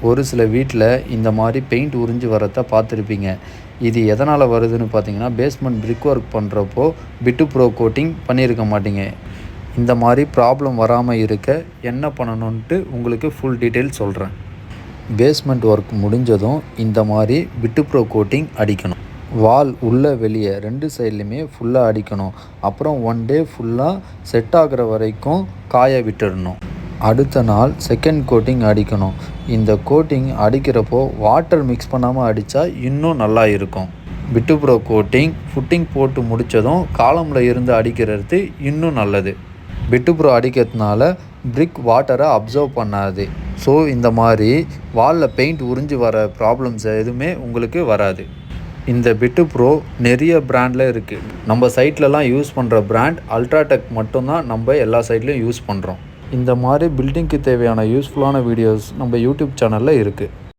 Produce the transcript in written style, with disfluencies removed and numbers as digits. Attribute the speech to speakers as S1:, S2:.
S1: ஒரு சில வீட்டில் இந்த மாதிரி பெயிண்ட் உறிஞ்சி வரதை பார்த்துருப்பீங்க. இது எதனால் வருதுன்னு பார்த்தீங்கன்னா, பேஸ்மெண்ட் பிரிக் ஒர்க் பண்ணுறப்போ பிட்டு ப்ரோ கோட்டிங் பண்ணியிருக்க மாட்டீங்க. இந்த மாதிரி ப்ராப்ளம் வராமல் இருக்க என்ன பண்ணணுன்ட்டு உங்களுக்கு ஃபுல் டீட்டெயில் சொல்கிறேன். பேஸ்மெண்ட் ஒர்க் முடிஞ்சதும் இந்த மாதிரி பிட்டு ப்ரோ கோட்டிங் அடிக்கணும். வால் உள்ளே வெளியே 2 சைட்லையுமே ஃபுல்லாக அடிக்கணும். அப்புறம் 1 டே ஃபுல்லாக செட் ஆகிற வரைக்கும் காய விட்டுடணும். அடுத்த நாள் செகண்ட் கோட்டிங் அடிக்கணும். இந்த கோட்டிங் அடிக்கிறப்போ வாட்டர் மிக்ஸ் பண்ணாமல் அடித்தா இன்னும் நல்லா இருக்கும். பிட்டு ப்ரோ கோட்டிங் ஃபுட்டிங் போட்டு முடித்ததும் காலமில் இருந்து அடிக்கிறது இன்னும் நல்லது. பிட்டு ப்ரோ அடிக்கிறதுனால பிரிக் வாட்டரை அப்சர்வ் பண்ணாது. ஸோ இந்த மாதிரி வாலில் பெயிண்ட் உறிஞ்சி வர ப்ராப்ளம்ஸ் எதுவுமே உங்களுக்கு வராது. இந்த பிட்டு ப்ரோ நிறைய பிராண்டில் இருக்குது. நம்ம சைட்லலாம் யூஸ் பண்ணுற பிராண்ட் அல்ட்ராடெக் மட்டும்தான் நம்ம எல்லா சைட்லேயும் யூஸ் பண்ணுறோம். இந்த மாதிரி பில்டிங்க்கு தேவையான யூஸ்ஃபுல்லான வீடியோஸ் நம்ம யூடியூப் சேனலில் இருக்குது.